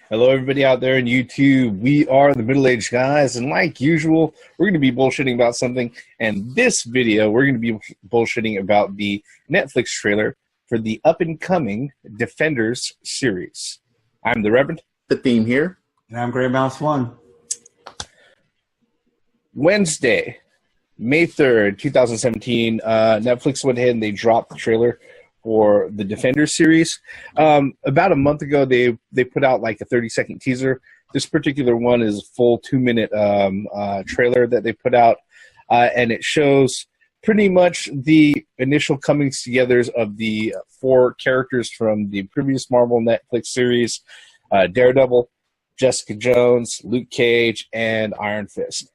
Hello, everybody out there in YouTube. We are the Middle-Aged Guys, and like usual, we're going to be bullshitting about something. And this video, we're going to be bullshitting about the Netflix trailer for the up-and-coming Defenders series. I'm the Reverend. The theme here. And I'm Grey Mouse 1. Wednesday, May 3rd, 2017, Netflix went ahead and they dropped the trailer for the Defenders series. About a month ago, they put out like a 30-second teaser. This particular one is a full 2-minute trailer that they put out, and it shows pretty much the initial comings together of the 4 characters from the previous Marvel Netflix series, Daredevil, Jessica Jones, Luke Cage, and Iron Fist.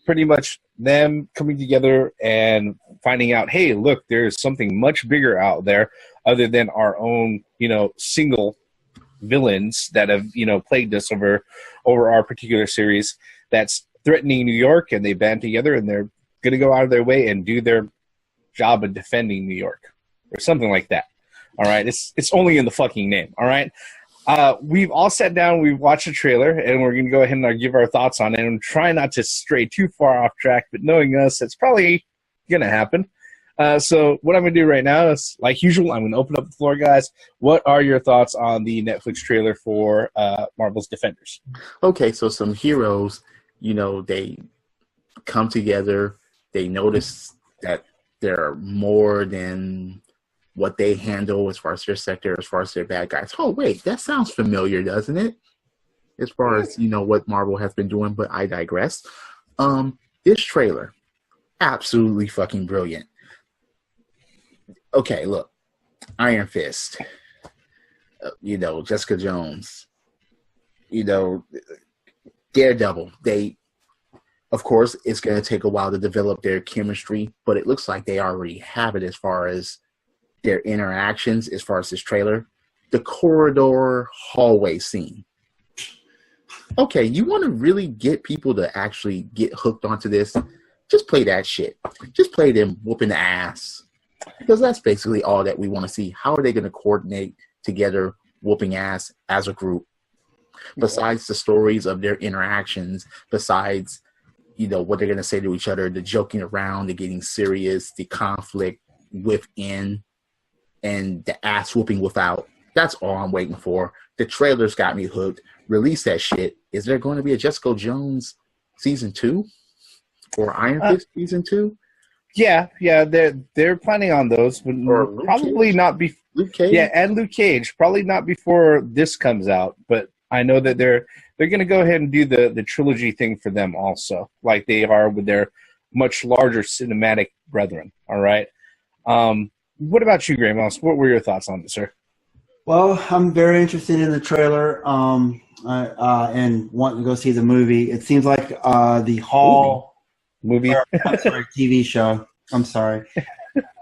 Pretty much them coming together and finding out, hey, look, there's something much bigger out there other than our own, single villains that have, plagued us over our particular series that's threatening New York, and they band together and they're going to go out of their way and do their job of defending New York or something like that. All right. It's only in the fucking name. All right. We've all sat down, we've watched the trailer, and we're going to go ahead and give our thoughts on it and try not to stray too far off track, but knowing us, it's probably going to happen. So what I'm going to do right now is, like usual, I'm going to open up the floor, guys. What are your thoughts on the Netflix trailer for Marvel's Defenders? Okay, so some heroes, they come together, they notice that there are more than what they handle as far as their sector, as far as their bad guys. Oh, wait, that sounds familiar, doesn't it? As far as, what Marvel has been doing, but I digress. This trailer, absolutely fucking brilliant. Okay, look, Iron Fist, Jessica Jones, Daredevil. Of course, it's going to take a while to develop their chemistry, but it looks like they already have it as far as their interactions, as far as this trailer. The corridor hallway scene. Okay, you want to really get people to actually get hooked onto this? Just play that shit. Just play them whooping the ass. Because that's basically all that we want to see. How are they going to coordinate together whooping ass as a group? Besides the stories of their interactions, besides, what they're going to say to each other, the joking around, the getting serious, the conflict within, and the ass whooping without. That's all I'm waiting for. The trailers got me hooked. Release that shit. Is there going to be a Jessica Jones season 2 or Iron Fist season 2? Yeah, they're planning on those, but probably not before. Luke Cage? Yeah, and Luke Cage, probably not before this comes out. But I know that they're going to go ahead and do the trilogy thing for them also, like they are with their much larger cinematic brethren. All right. What about you, Grey Mouse? What were your thoughts on this, sir? Well, I'm very interested in the trailer and wanting to go see the movie. It seems like the movie. I'm sorry, TV show. I'm sorry.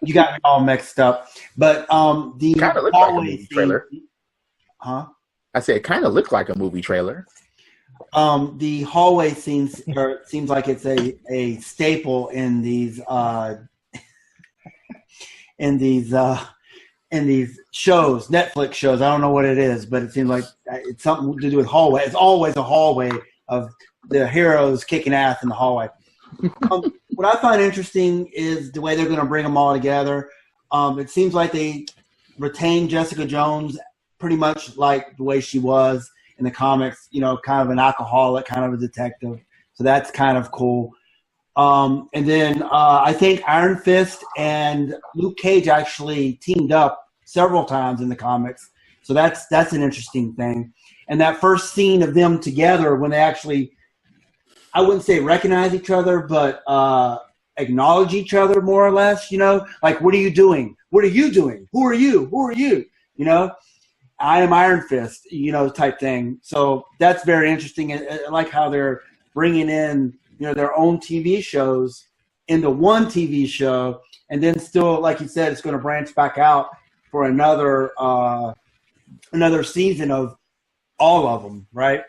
You got me all mixed up. But the kind of looked like a movie trailer. Huh? I said it kind of looked like a movie trailer. The hallway scenes seems like it's a staple in these shows, Netflix shows. I don't know what it is, but it seems like it's something to do with hallway. It's always a hallway of the heroes kicking ass in the hallway. What I find interesting is the way they're going to bring them all together. It seems like they retained Jessica Jones pretty much like the way she was in the comics, kind of an alcoholic, kind of a detective. So that's kind of cool. And then I think Iron Fist and Luke Cage actually teamed up several times in the comics. So that's an interesting thing. And that first scene of them together when they actually, I wouldn't say recognize each other, but acknowledge each other more or less, like, what are you doing? What are you doing? Who are you? Who are you? I am Iron Fist, type thing. So that's very interesting. I like how they're bringing in, their own TV shows into one TV show, and then still, like you said, it's going to branch back out for another season of all of them, right?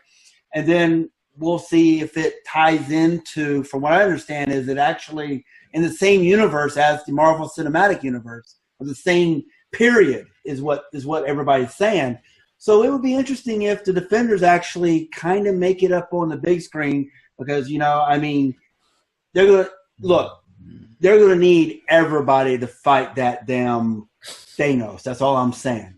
And then we'll see if it ties into, from what I understand, is it actually in the same universe as the Marvel Cinematic Universe, or the same period is what everybody's saying. So it would be interesting if the Defenders actually kind of make it up on the big screen because, I mean, they're going to need everybody to fight that damn Thanos. That's all I'm saying.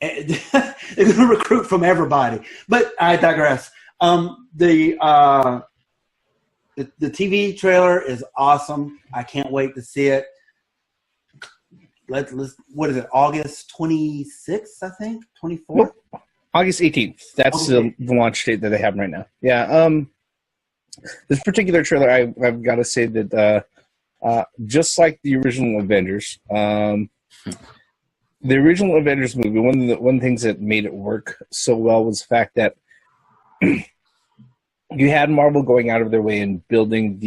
They're going to recruit from everybody. But I digress. The TV trailer is awesome. I can't wait to see it. Let's what is it? August 26th, I think. 24th. Nope. August 18th. That's the launch date that they have right now. Yeah. This particular trailer, I've got to say that just like the original Avengers, the original Avengers movie, one of the things that made it work so well was the fact that you had Marvel going out of their way and building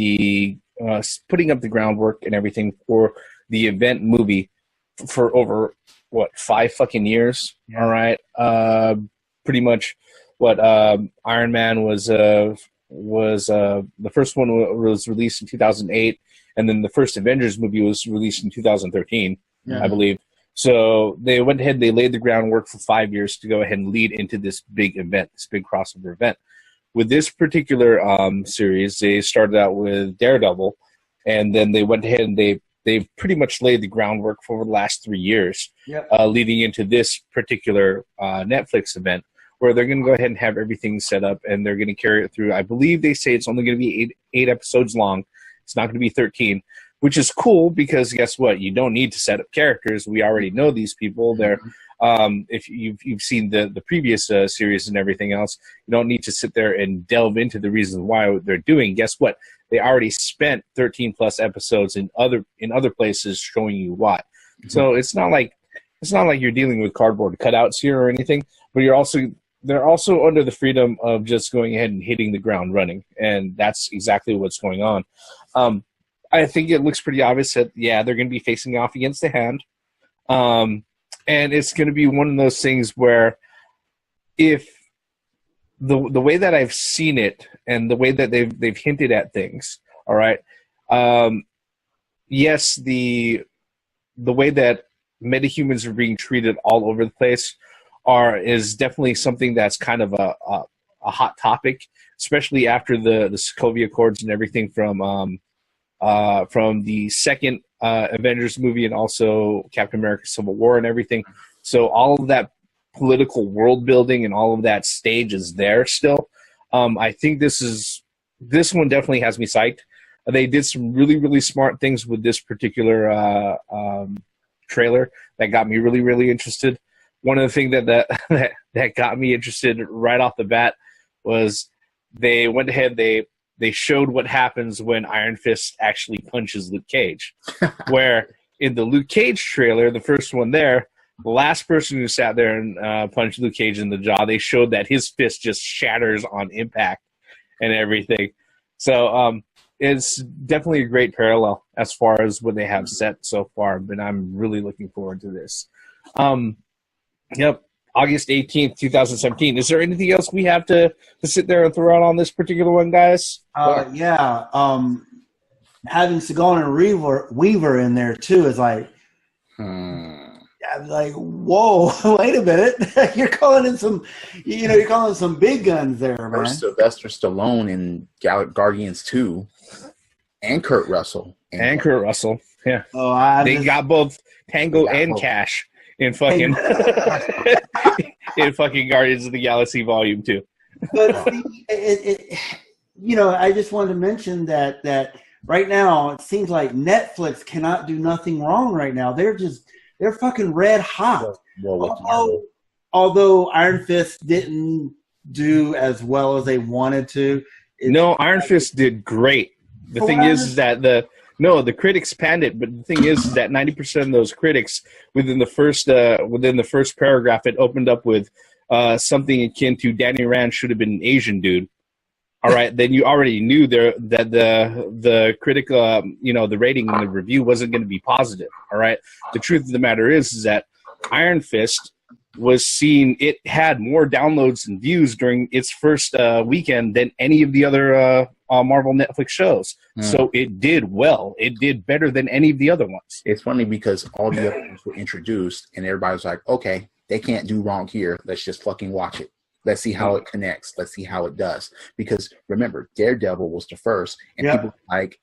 putting up the groundwork and everything for the event movie for over 5 fucking years. Yeah. All right. Pretty much what Iron Man was the first one was released in 2008, and then the first Avengers movie was released in 2013, I believe. So they went ahead and they laid the groundwork for 5 years to go ahead and lead into this big event, this big crossover event. With this particular series, they started out with Daredevil, and then they went ahead and they've pretty much laid the groundwork for over the last 3 years, leading into this particular Netflix event, where they're going to go ahead and have everything set up, and they're going to carry it through. I believe they say it's only going to be eight episodes long. It's not going to be 13, which is cool because guess what? You don't need to set up characters. We already know these people. They're if you've seen the previous series and everything else, you don't need to sit there and delve into the reasons why they're doing. Guess what? They already spent 13 plus episodes in other places showing you why. Mm-hmm. So it's not like you're dealing with cardboard cutouts here or anything, but they're also under the freedom of just going ahead and hitting the ground running, and that's exactly what's going on. I think it looks pretty obvious that they're going to be facing off against the Hand, and it's going to be one of those things where if the way that I've seen it and the way that they've hinted at things, all right, yes, the way that metahumans are being treated all over the place is definitely something that's kind of a hot topic, especially after the Sokovia Accords and everything from the second Avengers movie and also Captain America Civil War and everything. So all of that political world building and all of that stage is there still. I think this one definitely has me psyched. They did some really, really smart things with this particular trailer that got me really, really interested. One of the things that got me interested right off the bat was they went ahead, they showed what happens when Iron Fist actually punches Luke Cage. Where in the Luke Cage trailer, the first one there, the last person who sat there and punched Luke Cage in the jaw, they showed that his fist just shatters on impact and everything. So it's definitely a great parallel as far as what they have set so far, but I'm really looking forward to this. Yep, August 18th, 2017. Is there anything else we have to sit there and throw out on this particular one, guys? Having Sigourney Weaver in there, too, is like, like, whoa, wait a minute. You're calling in some big guns there, man. Sylvester Stallone in Guardians 2 and Kurt Russell. Kurt Russell, yeah. They got both Tango and Cash in fucking in fucking Guardians of the Galaxy Volume 2. But I just wanted to mention that right now it seems like Netflix cannot do nothing wrong right now. They're fucking red hot. Although Iron Fist didn't do as well as they wanted to. No, Iron Fist did great. The thing is that the critics panned it, but the thing is that 90% of those critics within the first paragraph, it opened up with something akin to Danny Rand should have been an Asian dude. All right, then you already knew that the critic, the rating and the review wasn't going to be positive. All right, the truth of the matter is that Iron Fist was seen. It had more downloads and views during its first weekend than any of the other Marvel Netflix shows. So it did well. It did better than any of the other ones. It's funny because all the other ones were introduced, and everybody was like, "Okay, they can't do wrong here. Let's just fucking watch it. Let's see how it connects. Let's see how it does. Because remember, Daredevil was the first, and people were like,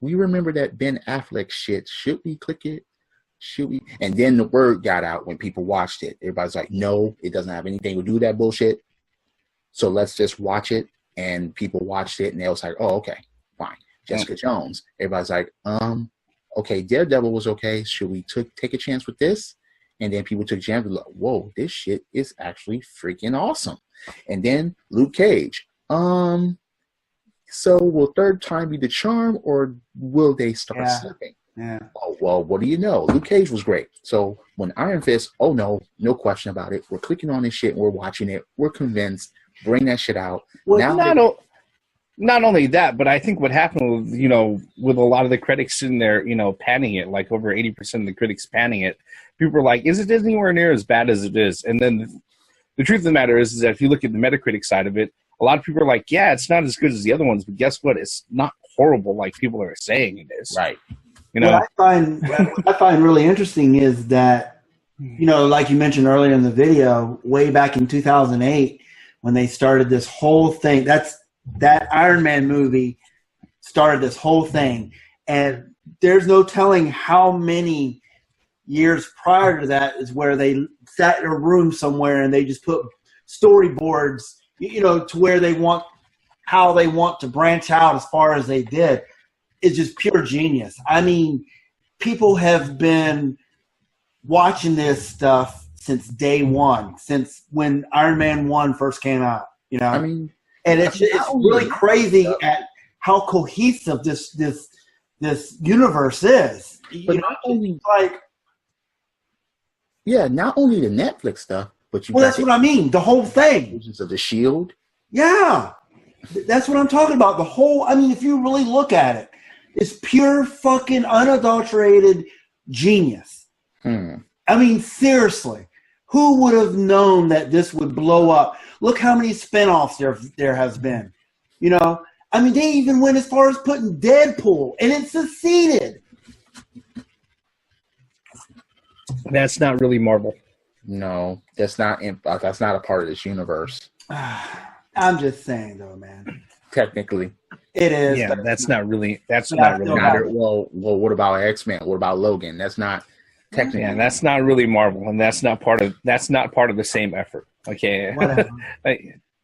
we remember that Ben Affleck shit. Should we click it? Should we? And then the word got out when people watched it. Everybody's like, no, it doesn't have anything to do with that bullshit. So let's just watch it. And people watched it, and they was like, oh, okay, fine. Jessica Jones. Everybody's like, okay, Daredevil was okay. Should we take a chance with this? And then people took a chance, like, whoa, this shit is actually freaking awesome. And then Luke Cage. So will third time be the charm, or will they start slipping? Yeah. Oh, well, what do you know? Luke Cage was great. So when Iron Fist, oh no question about it. We're clicking on this shit and we're watching it. We're convinced. Bring that shit out. Well, not only that, but I think what happened with, with a lot of the critics in there, panning it, like over 80% of the critics panning it, people were like, is it anywhere near as bad as it is? And then the truth of the matter is that if you look at the Metacritic side of it, a lot of people are like, yeah, it's not as good as the other ones, but guess what? It's not horrible like people are saying it is. Right. What I find really interesting is that, like you mentioned earlier in the video, way back in 2008, when they started this whole thing, that Iron Man movie started this whole thing. And there's no telling how many years prior to that is where they sat in a room somewhere and they just put storyboards, to where how they want to branch out as far as they did. It's just pure genius. I mean, people have been watching this stuff since day one, since when Iron Man 1 first came out, I mean, and it's really crazy at how cohesive this universe is. But not only not only the Netflix stuff, but that's what I mean. The whole thing. Agents of the Shield. Yeah, that's what I'm talking about. The whole. I mean, if you really look at it, it's pure fucking unadulterated genius. I mean, seriously. Who would have known that this would blow up? Look how many spinoffs there has been. I mean, they even went as far as putting Deadpool, and it succeeded. That's not really Marvel. No, that's not a part of this universe. I'm just saying, though, man. Technically, it is. Yeah, that's not really. That's not really. Well, what about X-Men? What about Logan? That's not. Technically. Yeah, that's not really Marvel, and that's not part of the same effort. Okay,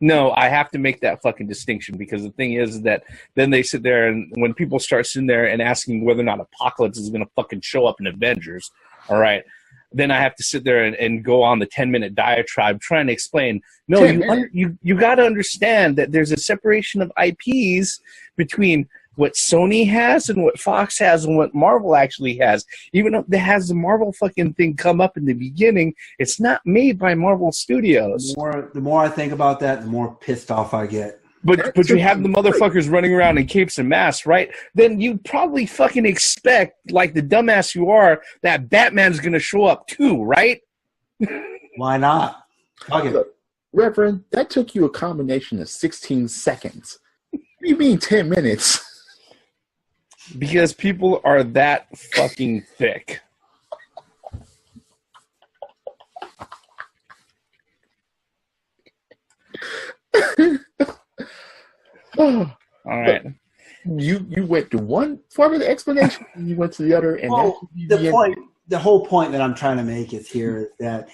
no, I have to make that fucking distinction, because the thing is that then they sit there, and when people start sitting there and asking whether or not Apocalypse is going to fucking show up in Avengers, all right, then I have to sit there and go on the 10-minute diatribe trying to explain. No, you got to understand that there's a separation of IPs between what Sony has and what Fox has and what Marvel actually has. Even if it has the Marvel fucking thing come up in the beginning, it's not made by Marvel Studios. The more I think about that, the more pissed off I get. But you have the motherfuckers running around in capes and masks, right? Then you probably fucking expect, like the dumbass you are, that Batman's going to show up too, right? Why not? Look, Reverend, that took you a combination of 16 seconds. What do you mean 10 minutes? Because people are that fucking thick. All right. You went to one form of the explanation, and you went to the other. And the whole point that I'm trying to make is that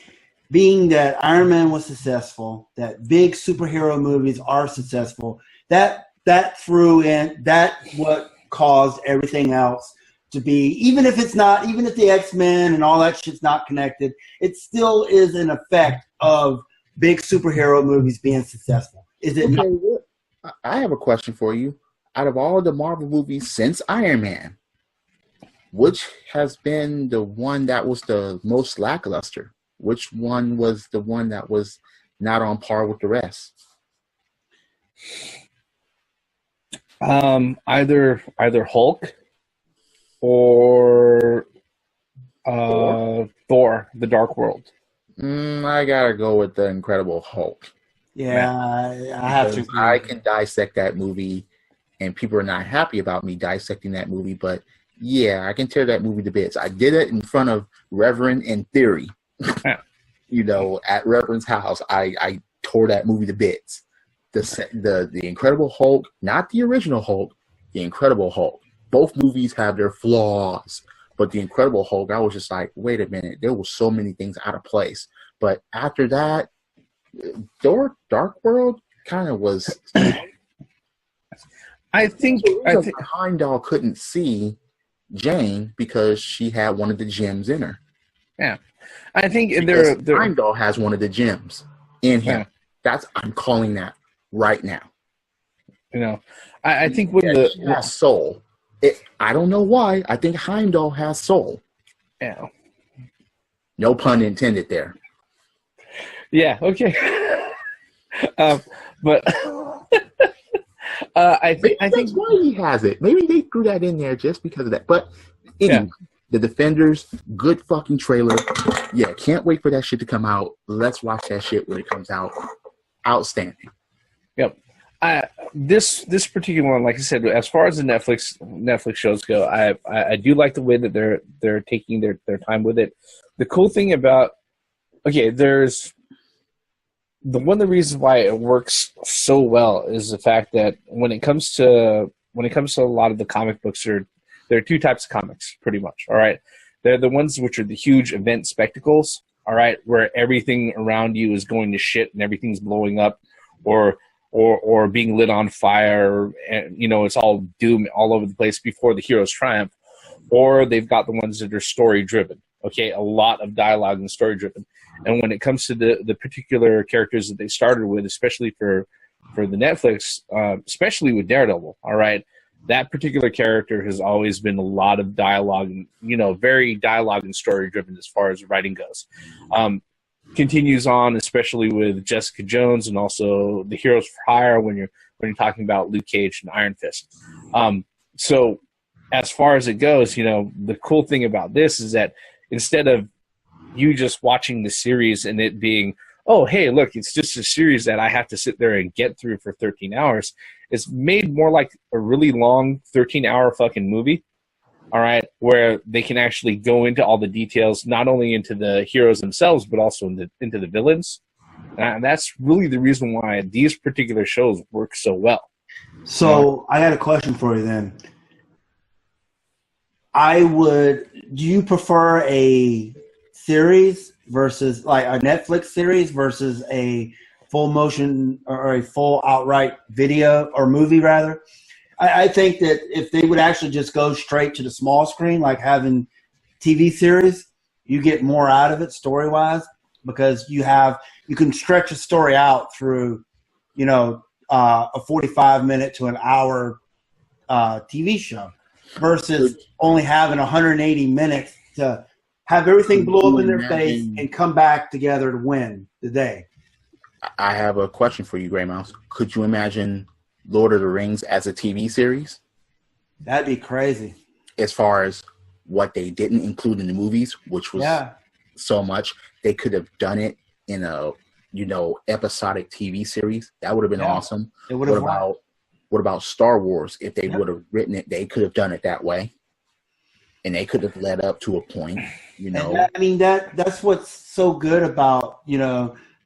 being that Iron Man was successful, that big superhero movies are successful, that threw in what caused everything else to be, even if the X-Men and all that shit's not connected, it still is an effect of big superhero movies being successful. Is it not? I have a question for you. Out of all the Marvel movies since Iron Man, which has been the one that was the most lackluster? Which one was the one that was not on par with the rest? Either Hulk or Thor: The Dark World. I gotta go with the Incredible Hulk. Yeah, I have to. I can dissect that movie, and people are not happy about me dissecting that movie. But yeah, I can tear that movie to bits. I did it in front of Reverend and Theory. at Reverend's house, I tore that movie to bits. The Incredible Hulk, not the original Hulk, the Incredible Hulk. Both movies have their flaws, but the Incredible Hulk, I was just like, wait a minute, there were so many things out of place. But after that, Dark World kind of was. I think Heimdall couldn't see Jane because she had one of the gems in her. Yeah, I think Heimdall has one of the gems in him. Yeah. I'm calling that right now. I think when she has soul. I don't know why. I think Heimdall has soul. Yeah. No pun intended there. Yeah. Okay. But I think that's why he has it. Maybe they threw that in there just because of that. But anyway, The Defenders, good fucking trailer. Yeah, can't wait for that shit to come out. Let's watch that shit when it comes out. Outstanding. Yep. This particular one, like I said, as far as the Netflix shows go, I do like the way that they're taking their time with it. The cool thing about there's one of the reasons why it works so well is the fact that when it comes to a lot of the comic books, there are two types of comics, pretty much. All right, they're the ones which are the huge event spectacles. All right, where everything around you is going to shit and everything's blowing up, or being lit on fire, and it's all doom all over the place before the heroes triumph. Or they've got the ones that are story driven. Okay, a lot of dialogue and story driven. And when it comes to the particular characters that they started with, especially for the Netflix, especially with Daredevil, all right, that particular character has always been a lot of dialogue, and very dialogue and story driven as far as writing goes. Continues on, especially with Jessica Jones and also the Heroes for Hire when you're talking about Luke Cage and Iron Fist. So as far as it goes, the cool thing about this is that instead of you just watching the series and it being, oh, hey, look, it's just a series that I have to sit there and get through for 13 hours. It's made more like a really long 13-hour fucking movie. All right, where they can actually go into all the details, not only into the heroes themselves, but also into the villains. And that's really the reason why these particular shows work so well. So I had a question for you then. Do you prefer a series versus like a Netflix series versus a full motion or a full outright video or movie rather? I think that if they would actually just go straight to the small screen, like having TV series, you get more out of it story-wise because you can stretch a story out through, a 45-minute to an hour TV show versus only having 180 minutes to have everything blow up in their face and come back together to win the day. I have a question for you, Gray Mouse. Could you imagine Lord of the Rings as a TV series? That'd be crazy. As far as what they didn't include in the movies, which was so much, they could have done it in a episodic TV series. That would have been awesome. It would have. What about Star Wars? If they would have written it, they could have done it that way, and they could have led up to a point. That's what's so good about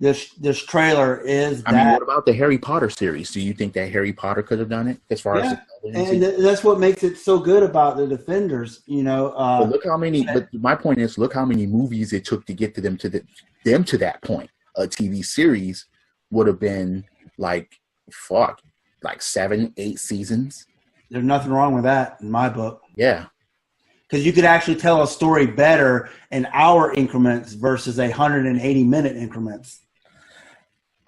this trailer is that. What about the Harry Potter series? Do you think that Harry Potter could have done it as far as? And that's what makes it so good about the Defenders. But look how many. But my point is, look how many movies it took to get to them to that point. A TV series would have been like 7-8 seasons. There's nothing wrong with that in my book. Yeah. Because you could actually tell a story better in hour increments versus 180-minute increments.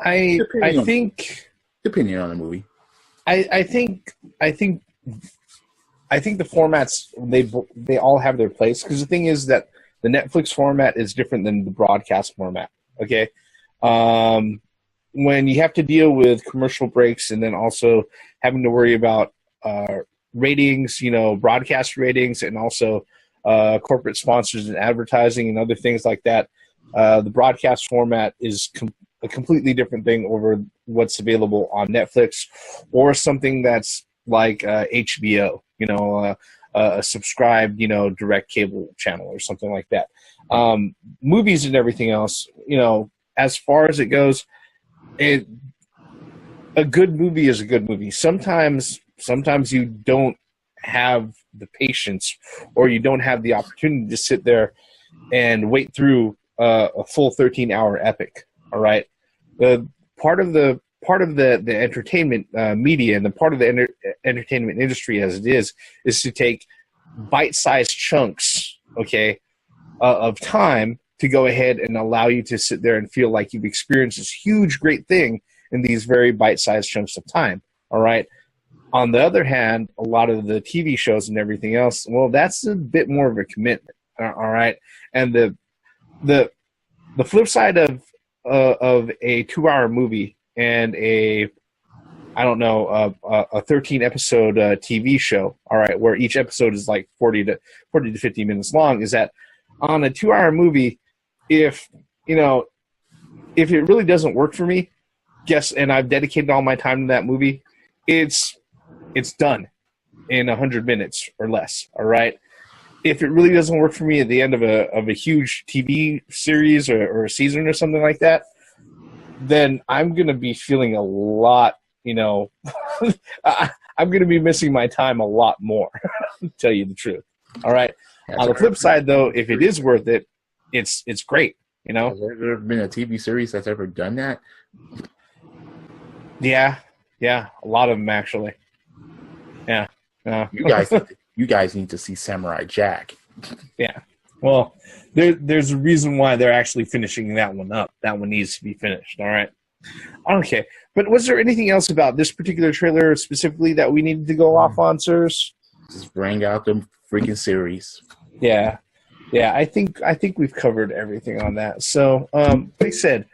I think depending on the movie. I think the formats they all have their place, because the thing is that the Netflix format is different than the broadcast format. Okay, when you have to deal with commercial breaks and then also having to worry about ratings, broadcast ratings, and also corporate sponsors and advertising and other things like that, the broadcast format is a completely different thing over what's available on Netflix or something that's like HBO. a subscribed, direct cable channel or something like that. Movies and everything else, as far as it goes, a good movie is a good movie. Sometimes you don't have the patience, or you don't have the opportunity to sit there and wait through a full 13-hour epic. All right, the part of the entertainment media and the part of the entertainment industry as it is to take bite-sized chunks, of time to go ahead and allow you to sit there and feel like you've experienced this huge, great thing in these very bite-sized chunks of time. All right. On the other hand, a lot of the TV shows and everything else, well, that's a bit more of a commitment. All right. And the flip side of a 2-hour movie and a 13 episode TV show, all right, where each episode is like 40 to 50 minutes long, is that on a 2-hour movie, if it really doesn't work for me, and I've dedicated all my time to that movie, it's done in 100 minutes or less. All right. If it really doesn't work for me at the end of a huge TV series or a season or something like that, then I'm going to be feeling a lot, I'm going to be missing my time a lot more, to tell you the truth. All right. On the flip side, though, if it is worth it, it's great. Has there ever been a TV series that's ever done that? Yeah, a lot of them actually. Yeah. You guys need to see Samurai Jack. Yeah. Well, there's a reason why they're actually finishing that one up. That one needs to be finished. All right. Okay. But was there anything else about this particular trailer specifically that we needed to go off on, sirs? Just bring out the freaking series. Yeah. I think we've covered everything on that. So, like I said,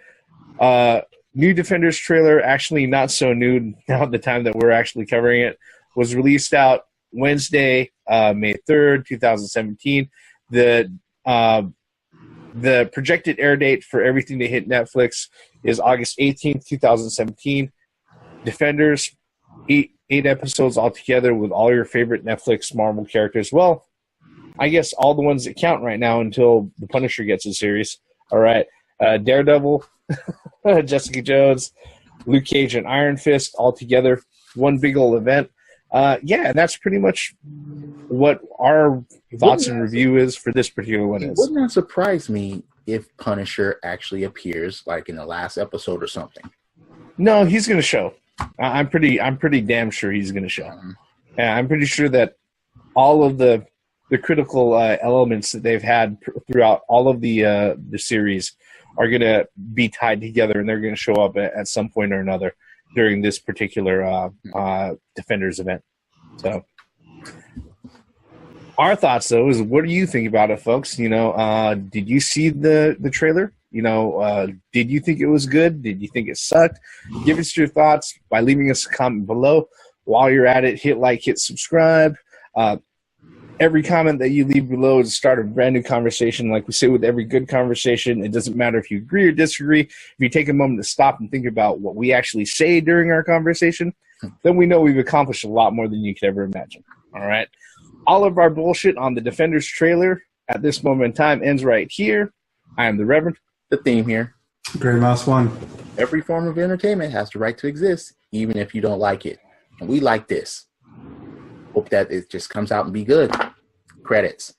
new Defenders trailer, actually not so new now at the time that we're actually covering it, was released out Wednesday, May 3rd, 2017. The projected air date for everything to hit Netflix is August 18th, 2017. Defenders, eight episodes altogether with all your favorite Netflix Marvel characters. Well, I guess all the ones that count right now until the Punisher gets a series. All right. Daredevil, Jessica Jones, Luke Cage, and Iron Fist all together. One big old event. And that's pretty much what our thoughts and review is for this particular one. It would not surprise me if Punisher actually appears like in the last episode or something. No, he's going to show. I'm pretty damn sure he's going to show. Yeah, I'm pretty sure that all of the critical elements that they've had throughout all of the series are going to be tied together, and they're going to show up at some point or another during this particular Defenders event. So, our thoughts, though, is what do you think about it, folks? Did you see the trailer? Did you think it was good? Did you think it sucked? Give us your thoughts by leaving us a comment below. While you're at it, hit like, hit subscribe. Every comment that you leave below is the start of a brand new conversation. Like we say with every good conversation, it doesn't matter if you agree or disagree. If you take a moment to stop and think about what we actually say during our conversation, then we know we've accomplished a lot more than you could ever imagine. All right. All of our bullshit on the Defenders trailer at this moment in time ends right here. I am the Reverend. The theme here. Gray Mouse 1. Every form of entertainment has the right to exist, even if you don't like it. And we like this. Hope that it just comes out and be good. Credits.